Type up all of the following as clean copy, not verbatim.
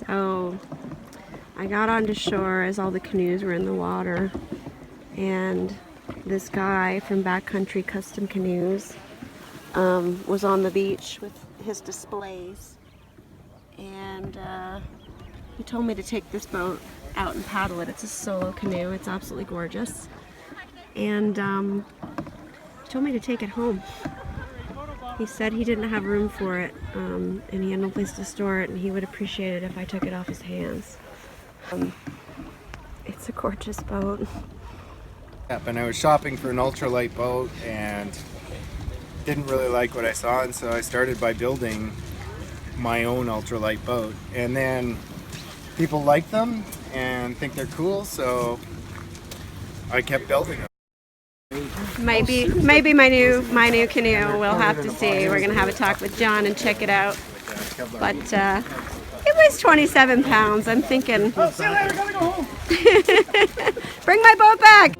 So I got onto shore as all the canoes were in the water, and this guy from Backcountry Custom Canoes was on the beach with his displays, and he told me to take this boat out and paddle it. It's a solo canoe. It's absolutely gorgeous, and he told me to take it home. He said he didn't have room for it, and he had no place to store it, and he would appreciate it if I took it off his hands. It's a gorgeous boat. And I was shopping for an ultralight boat and didn't really like what I saw, and so I started by building my own ultralight boat. And then people like them and think they're cool, so I kept building them. Maybe my new canoe. We'll have to see. We're gonna have a talk with John and check it out. But it weighs 27 pounds. I'm thinking, Oh, see you later, gotta go home. bring my boat back.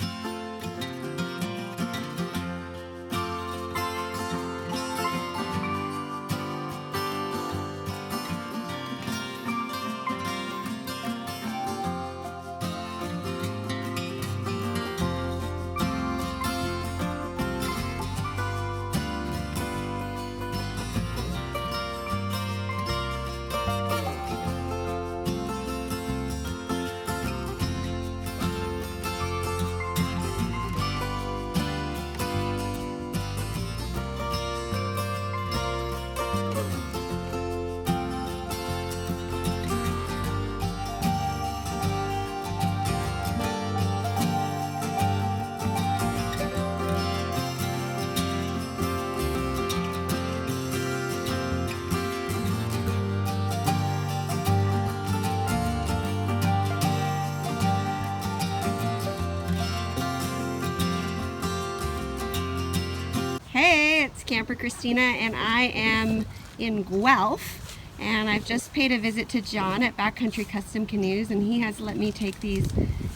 Hey, it's Camper Christina, and I am in Guelph, and I've just paid a visit to John at Backcountry Custom Canoes, and he has let me take these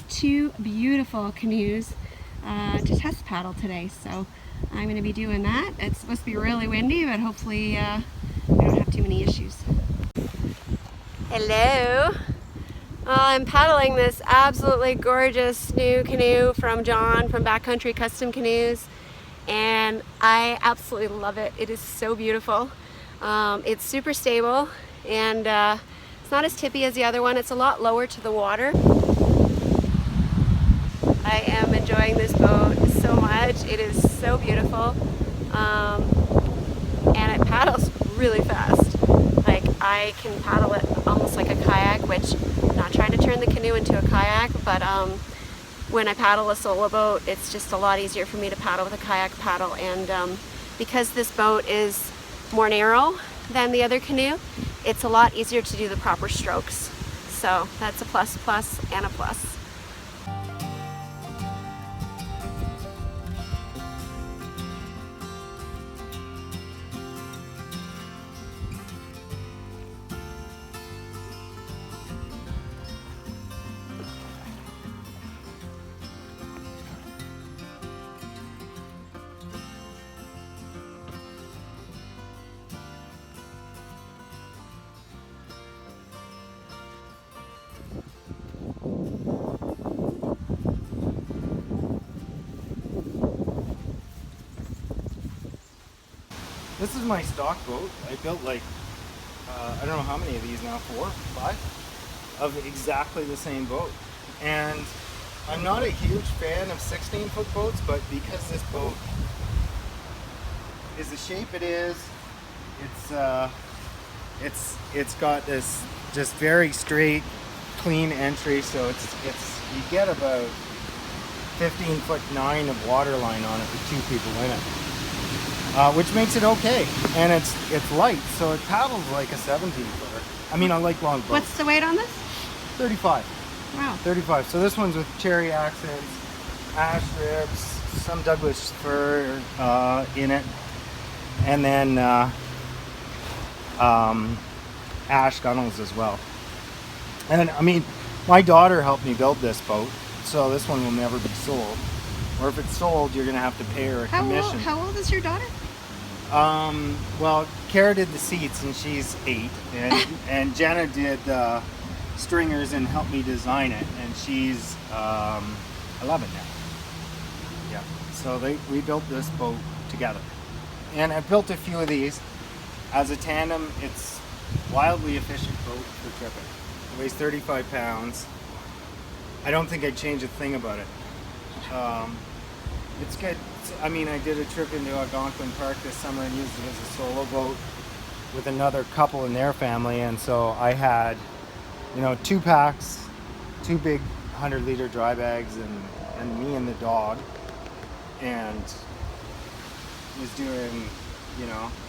two beautiful canoes to test paddle today. So I'm going to be doing that. It's supposed to be really windy, but hopefully we don't have too many issues. Hello. I'm paddling this absolutely gorgeous new canoe from John from Backcountry Custom Canoes, and I absolutely love it. It is so beautiful. It's super stable, and it's not as tippy as the other one. It's a lot lower to the water. I am enjoying this boat so much. It is so beautiful, and it paddles really fast. Like, I can paddle it almost like a kayak, which I'm not trying to turn the canoe into a kayak, but when I paddle a solo boat, it's just a lot easier for me to paddle with a kayak paddle. And because this boat is more narrow than the other canoe, it's a lot easier to do the proper strokes. So that's a plus, plus, and a plus. This is my stock boat. I built like, I don't know how many of these now, 4, 5, of exactly the same boat. And I'm not a huge fan of 16-foot boats, but because this boat is the shape it is, it's got this just very straight, clean entry, so it's you get about 15'9" of water line on it with 2 people in it. Which makes it okay, and it's light, so it paddles like a 17-footer. I mean, I like long boats. What's the weight on this? 35. Wow. 35. So this one's with cherry accents, ash ribs, some Douglas fir in it, and then ash gunnels as well. And I mean, my daughter helped me build this boat, so this one will never be sold. Or if it's sold, you're going to have to pay her a commission. How old is your daughter? Well, Kara did the seats, and she's 8, and Jenna did stringers and helped me design it, and she's 11 now. Yeah, so we built this boat together, and I built a few of these as a tandem. It's wildly efficient boat for tripping. It weighs 35 pounds. I don't think I'd change a thing about it. It's good. I mean, I did a trip into Algonquin Park this summer and used it as a solo boat with another couple in their family, and so I had, 2 packs, 2 big 100-liter dry bags, and me and the dog, and was doing,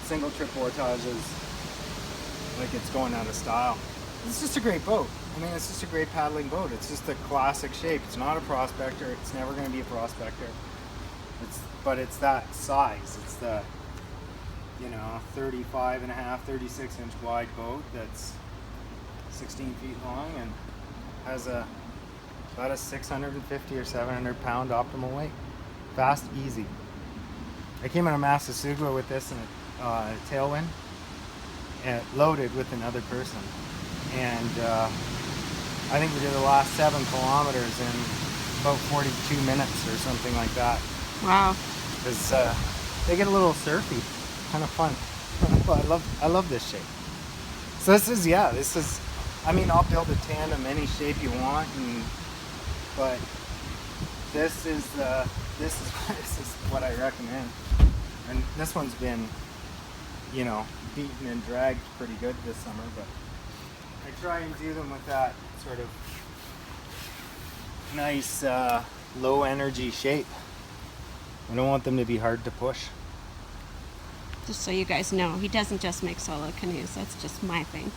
single trip portages like it's going out of style. It's just a great boat. I mean, it's just a great paddling boat. It's just a classic shape. It's not a prospector. It's never going to be a prospector. But it's that size. It's the 35 and a half, 36 inch wide boat that's 16 feet long and has about a 650 or 700 pound optimal weight. Fast, easy. I came out of Massasauga with this in a tailwind, and loaded with another person. And I think we did the last 7 kilometers in about 42 minutes or something like that. Wow. Because they get a little surfy, kind of fun. I love this shape. So this is, I mean, I'll build a tandem any shape you want, but this is what I recommend. And this one's been, beaten and dragged pretty good this summer, but I try and do them with that sort of nice low energy shape. I don't want them to be hard to push. Just so you guys know, he doesn't just make solo canoes. That's just my thing.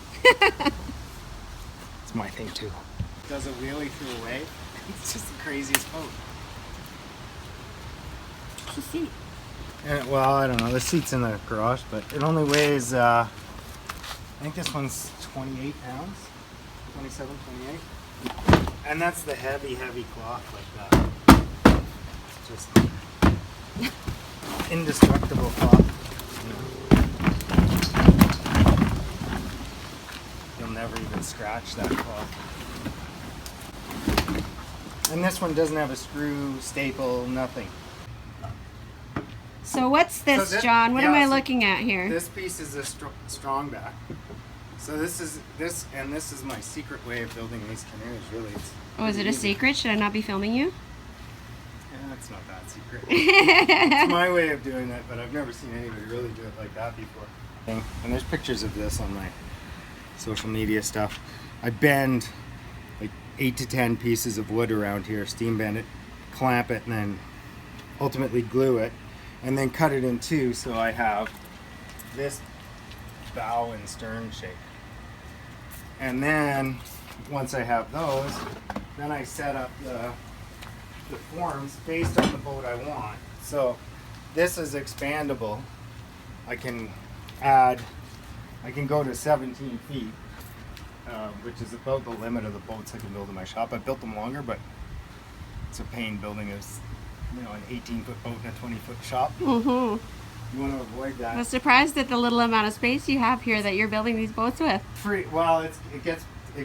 It's my thing too. Does a wheelie through a wave. It's just the craziest boat. What's the seat? And, well, I don't know. The seat's in the garage, but it only weighs, I think this one's 28 pounds. 27, 28. And that's the heavy cloth like that. It's just indestructible cloth. You'll never even scratch that cloth. And this one doesn't have a screw, staple, nothing. So what's this, John? What am I looking at here? This piece is a strong back. So this is my secret way of building these canoes. Really, Is it a secret? Should I not be filming you? Yeah, it's not that secret. It's my way of doing it, but I've never seen anybody really do it like that before. And there's pictures of this on my social media stuff. I bend like 8 to 10 pieces of wood around here, steam bend it, clamp it, and then ultimately glue it, and then cut it in 2 so I have this bow and stern shape. And then once I have those, then I set up the forms based on the boat I want. So this is expandable. I can go to 17 feet, which is about the limit of the boats I can build in my shop. I built them longer, but it's a pain building an 18-foot boat in a 20-foot shop. Mm-hmm. You want to avoid that. I was surprised at the little amount of space you have here that you're building these boats with. Well, it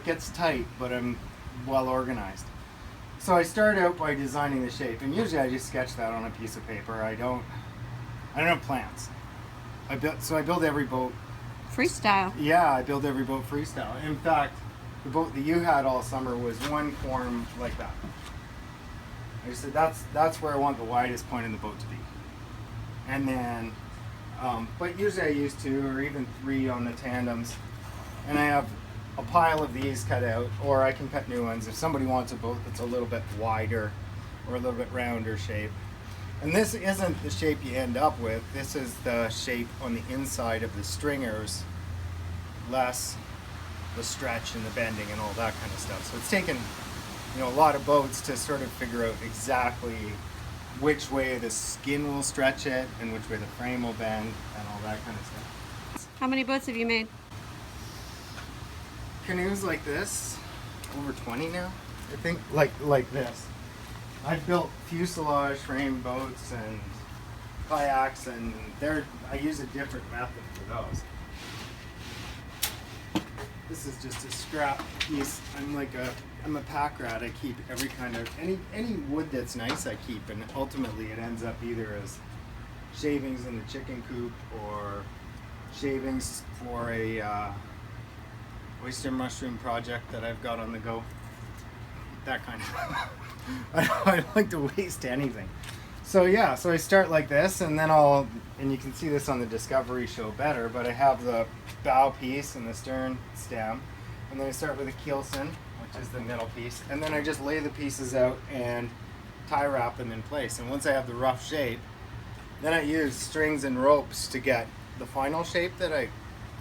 gets tight, but I'm well organized. So I start out by designing the shape, and usually I just sketch that on a piece of paper. I don't have plans. I build every boat Freestyle. Yeah, I build every boat freestyle. In fact, the boat that you had all summer was one form like that. I said that's where I want the widest point in the boat to be. And then, but usually I use 2 or even 3 on the tandems. And I have a pile of these cut out, or I can cut new ones if somebody wants a boat that's a little bit wider or a little bit rounder shape. And this isn't the shape you end up with. This is the shape on the inside of the stringers, less the stretch and the bending and all that kind of stuff. So it's taken, a lot of boats to sort of figure out exactly which way the skin will stretch it and which way the frame will bend and all that kind of stuff. How many boats have you made? Canoes like this, over 20 now, I think, like this. I've built fuselage frame boats and kayaks, and I use a different method for those. This is just a scrap piece. I'm a pack rat. I keep every kind of any wood that's nice I keep, and ultimately it ends up either as shavings in the chicken coop or shavings for a oyster mushroom project that I've got on the go. That kind of I don't like to waste anything. So yeah, so I start like this, and then and you can see this on the Discovery show better, but I have the bow piece and the stern stem, and then I start with a keelson, which is the middle piece, and then I just lay the pieces out and tie wrap them in place. And once I have the rough shape, then I use strings and ropes to get the final shape the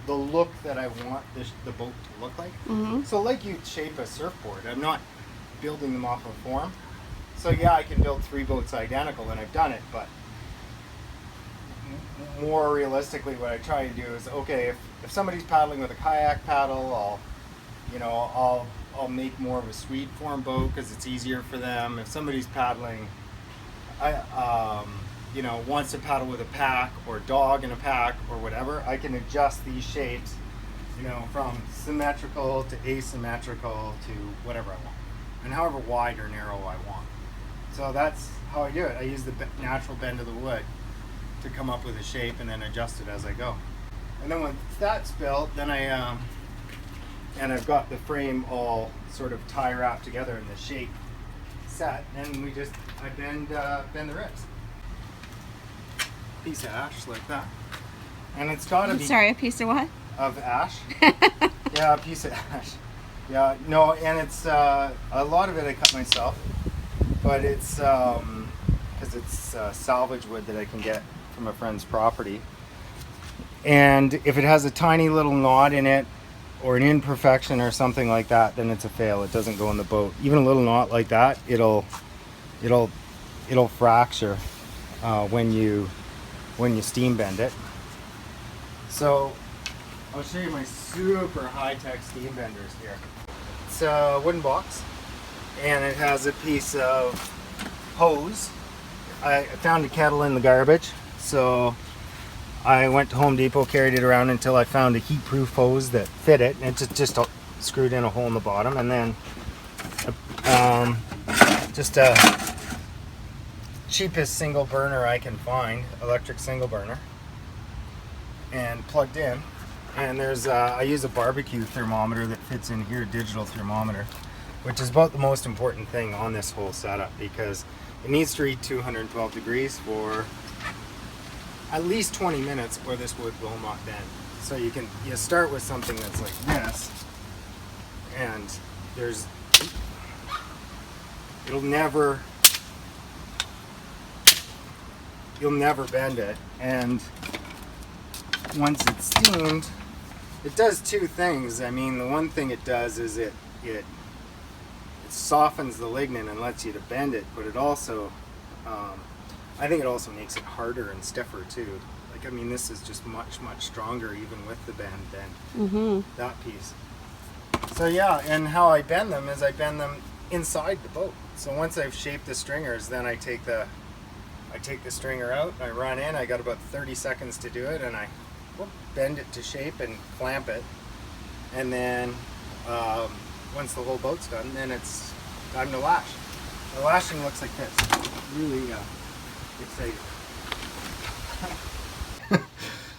look that I want the boat to look like. Mm-hmm. So like you'd shape a surfboard, I'm not building them off of form. So yeah, I can build 3 boats identical, and I've done it, but more realistically what I try to do is, okay, if somebody's paddling with a kayak paddle, I'll make more of a Swede form boat because it's easier for them. If somebody's paddling, wants to paddle with a pack or dog in a pack or whatever, I can adjust these shapes, from symmetrical to asymmetrical to whatever I want, and however wide or narrow I want. So that's how I do it. I use the natural bend of the wood to come up with a shape and then adjust it as I go. And then once that's built, then and I've got the frame all sort of tie wrapped together in the shape set, and I bend the ribs. Piece of ash like that. And it's gotta be... Sorry, a piece of what? Of ash. Yeah, a piece of ash. Yeah, no, and it's a lot of it I cut myself, but it's because it's salvage wood that I can get from a friend's property. And if it has a tiny little knot in it or an imperfection or something like that, then it's a fail. It doesn't go in the boat. Even a little knot like that, it'll fracture when you steam bend it. So I'll show you my super high-tech steam benders here. It's a wooden box, and it has a piece of hose. I found a kettle in the garbage, so I went to Home Depot, carried it around until I found a heat-proof hose that fit it, and it just screwed in a hole in the bottom, and then just a cheapest single burner I can find, electric single burner, and plugged in. And there's I use a barbecue thermometer that fits in here, digital thermometer, which is about the most important thing on this whole setup, because it needs to read 212 degrees for at least 20 minutes or this wood will not bend. So you start with something that's like this, and you'll never bend it. And once it's steamed, it does 2 things. I mean, the one thing it does is it softens the lignin and lets you to bend it, but it also, I think it also makes it harder and stiffer too. Like, I mean, this is just much stronger even with the bend than that piece. So yeah, and how I bend them is I bend them inside the boat. So once I've shaped the stringers, then I take the stringer out, I run in, I got about 30 seconds to do it, and I bend it to shape and clamp it, and then once the whole boat's done, then it's time to lash. The lashing looks like this. Really exciting.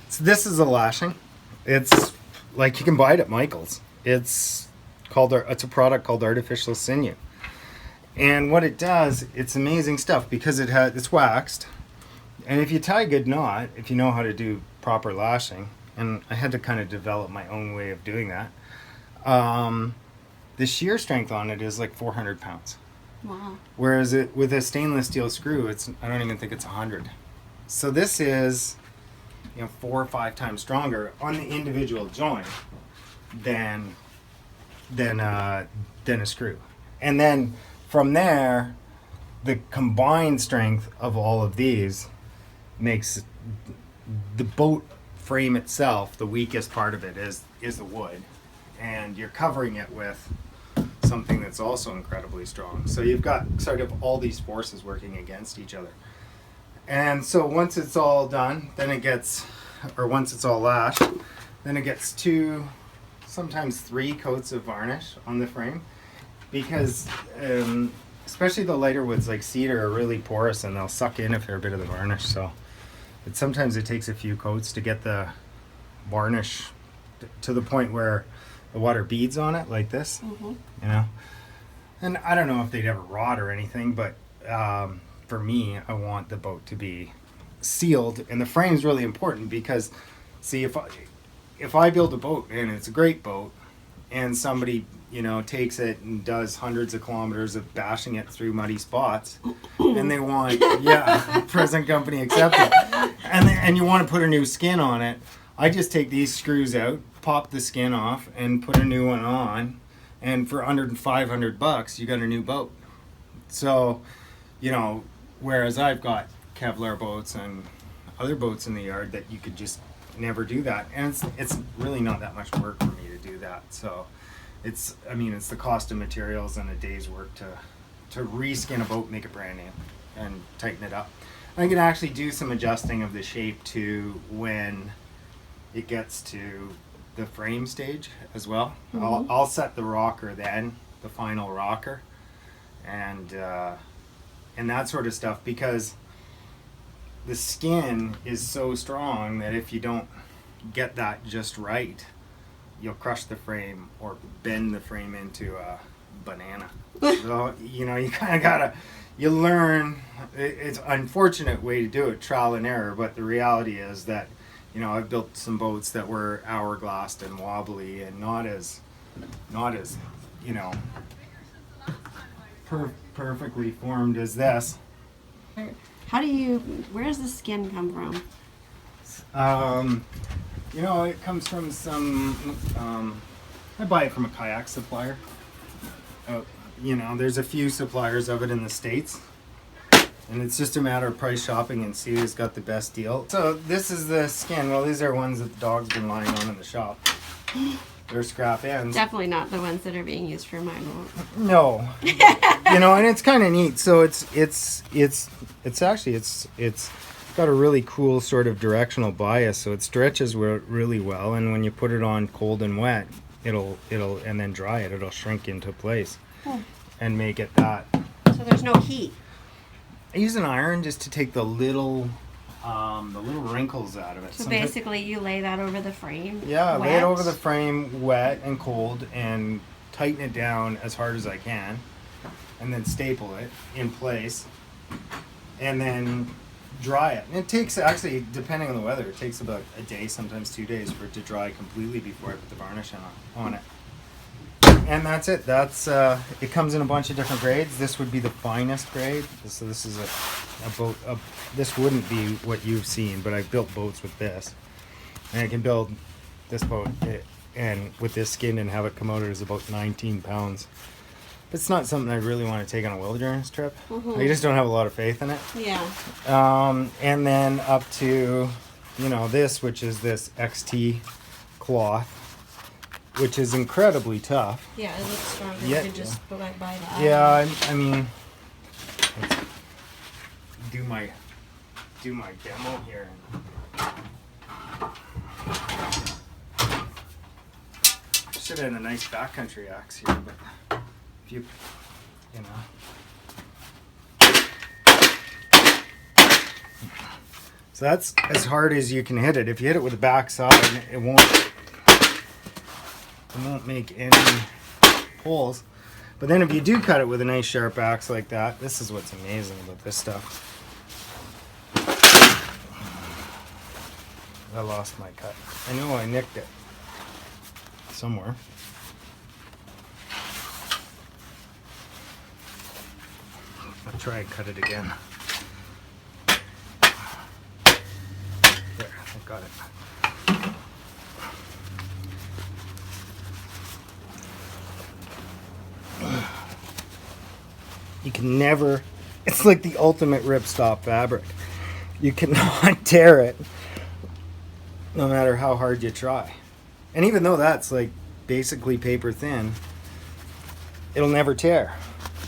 So this is a lashing. It's like, you can buy it at Michael's. It's a product called artificial sinew, and what it does, it's amazing stuff because it's waxed, and if you tie a good knot, if you know how to do proper lashing, and I had to kind of develop my own way of doing that, the shear strength on it is like 400 pounds. Wow. Whereas with a stainless steel screw, I don't even think it's 100. So this is 4 or 5 times stronger on the individual joint than a screw. And then from there, the combined strength of all of these makes the boat frame itself, the weakest part of it is the wood, and you're covering it with something that's also incredibly strong. So you've got sort of all these forces working against each other. And so once it's all done, once it's all lashed, then it gets 2 sometimes 3 coats of varnish on the frame, because especially the lighter woods like cedar are really porous and they'll suck in a fair bit of the varnish. So sometimes it takes a few coats to get the varnish to the point where the water beads on it like this, you know. And I don't know if they'd ever rot or anything, but for me, I want the boat to be sealed, and the frame's really important because, see, if I build a boat and it's a great boat, and somebody, you know, takes it and does hundreds of kilometers of bashing it through muddy spots, and they want, present company accepted, and you want to put a new skin on it, I just take these screws out, pop the skin off, and put a new one on, and for under $500, you got a new boat. So, you know, whereas I've got Kevlar boats and other boats in the yard that you could just never do that, and it's really not that much work for me to do that. So it's the cost of materials and a day's work to reskin a boat, make it brand new, and tighten it up. I can actually do some adjusting of the shape to when it gets to the frame stage as well. I'll set the rocker then, the final rocker, and that sort of stuff, because the skin is so strong that if you don't get that just right, you'll crush the frame or bend the frame into a banana. So, you know, you kind of gotta, you learn. It's an unfortunate way to do it, trial and error, but the reality is that, you know, I've built some boats that were hourglassed and wobbly and not as you know, perfectly formed as this. Where does the skin come from? You know, it comes from some, I buy it from a kayak supplier. You know, there's a few suppliers of it in the States, and it's just a matter of price shopping and see who's got the best deal. So this is the skin. Well, these are ones that the dog's been lying on in the shop. They're scrap ends. Definitely not the ones that are being used for my boat. No. You know, and it's kind of neat. So it's got a really cool sort of directional bias, so it stretches really well, and when you put it on cold and wet, it'll and then dry it, it'll shrink into place and make it that. So there's no heat. I use an iron just to take the little wrinkles out of it. So basically you lay that over the frame? Yeah, wet? lay it over the frame wet and cold and tighten it down as hard as I can, and then staple it in place, and then dry it. And it takes, actually, depending on the weather, it takes about a day, sometimes 2 days for it to dry completely before I put the varnish on it. And that's it. That's it comes in a bunch of different grades. This would be the finest grade. So this is a boat. This wouldn't be what you've seen, but I've built boats with this, and I can build this boat and with this skin and have it come out as about 19 pounds. But it's not something I really want to take on a wilderness trip. I just don't have a lot of faith in it. Yeah. And then up to, you know, this, which is this XT cloth, which is incredibly tough. Yeah, it looks stronger. Yeah. You could just go back by that. Yeah, I mean, let's do my demo here. Should have had a nice backcountry axe here, but if you know. So that's as hard as you can hit it. If you hit it with the backside, it won't make any holes. But then if you do cut it with a nice sharp axe like that, this is what's amazing about this stuff. I lost my cut. I know I nicked it somewhere. I'll try and cut it again. There, I got it. You can never, it's like the ultimate ripstop fabric. You cannot tear it no matter how hard you try. And even though that's like basically paper thin, it'll never tear.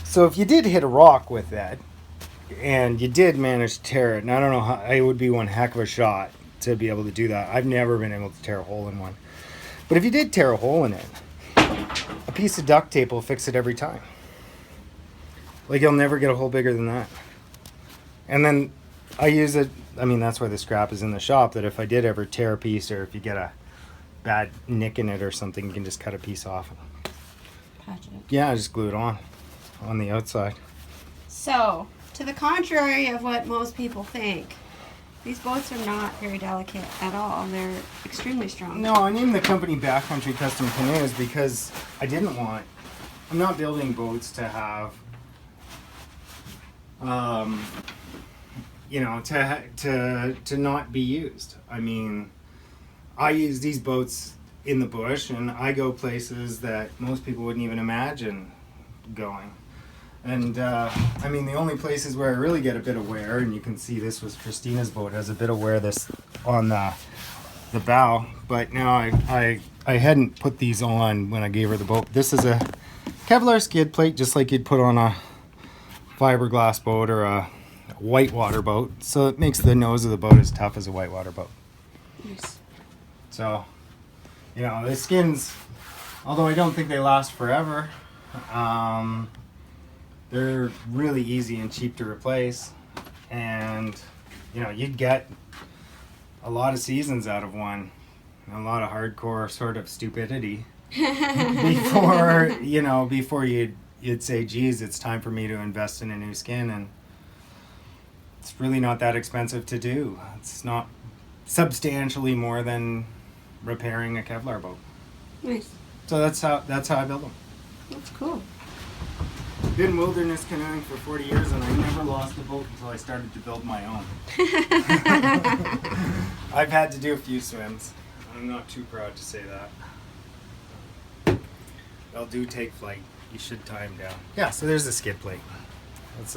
So if you did hit a rock with that and you did manage to tear it, and I don't know how, it would be one heck of a shot to be able to do that. I've never been able to tear a hole in one. But if you did tear a hole in it, a piece of duct tape will fix it every time. Like, you'll never get a hole bigger than that. And then I use it, I mean, that's why the scrap is in the shop, that if I did ever tear a piece, or if you get a bad nick in it or something, you can just cut a piece off. Patch it. Yeah, just glue it on the outside. So, to the contrary of what most people think, these boats are not very delicate at all. They're extremely strong. No, I named the company Backcountry Custom Canoes because I'm not building boats to have, to not be used. I mean, I use these boats in the bush, and I go places that most people wouldn't even imagine going. And I mean, the only places where I really get a bit of wear, and you can see this was Christina's boat, has a bit of wear this on the bow, but now I hadn't put these on when I gave her the boat. This is a Kevlar skid plate, just like you'd put on a fiberglass boat or a whitewater boat, so it makes the nose of the boat as tough as a whitewater boat. Nice. So, you know, the skins, although I don't think they last forever, they're really easy and cheap to replace, and you know, you'd get a lot of seasons out of one, a lot of hardcore sort of stupidity before you'd say, geez, it's time for me to invest in a new skin. And it's really not that expensive to do. It's not substantially more than repairing a Kevlar boat. Nice. So that's how I build them. That's cool. Been wilderness canoeing for 40 years, and I never lost a boat until I started to build my own. I've had to do a few swims. I'm not too proud to say that. They'll do take flight. You should tie them down. Yeah, so there's the skid plate. It's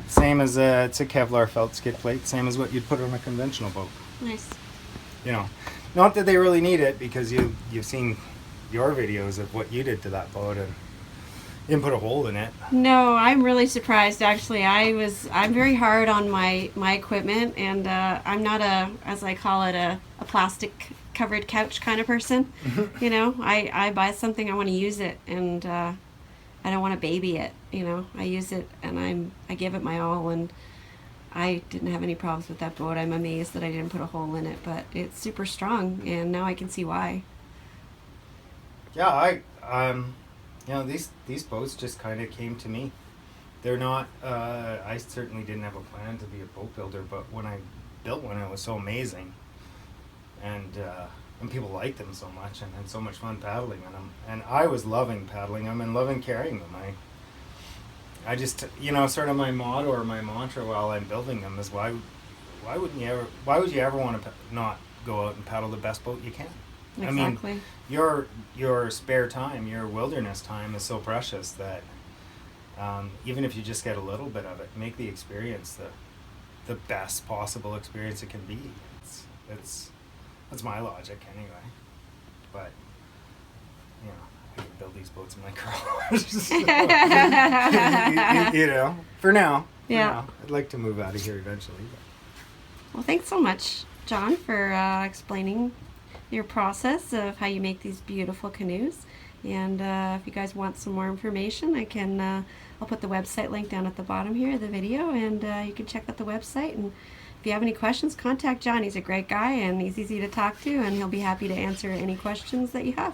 same as it's a Kevlar felt skid plate, same as what you'd put on a conventional boat. Nice. You know, not that they really need it, because you've seen your videos of what you did to that boat, and you didn't put a hole in it. No, I'm really surprised actually. I'm very hard on my equipment, and I'm not as I call it, a plastic covered couch kind of person. You know, I buy something, I want to use it, and I don't want to baby it. You know, I use it and I give it my all, and I didn't have any problems with that boat. I'm amazed that I didn't put a hole in it, but it's super strong, and now I can see why. Yeah, you know, these boats just kind of came to me. They're not, I certainly didn't have a plan to be a boat builder, but when I built one, it was so amazing. And people liked them so much, and had so much fun paddling on them. And I was loving paddling them and loving carrying them. I just, you know, sort of my motto or my mantra while I'm building them is why would you ever want to not go out and paddle the best boat you can? Exactly. I mean, your spare time, your wilderness time is so precious that even if you just get a little bit of it, make the experience the best possible experience it can be. That's my logic anyway. But you know, I can build these boats in my garage. So, you know, for now. Yeah. I'd like to move out of here eventually. Well, thanks so much, John, for explaining your process of how you make these beautiful canoes. And if you guys want some more information, I'll put the website link down at the bottom here of the video, and you can check out the website. And if you have any questions, contact John. He's a great guy, and he's easy to talk to, and he'll be happy to answer any questions that you have.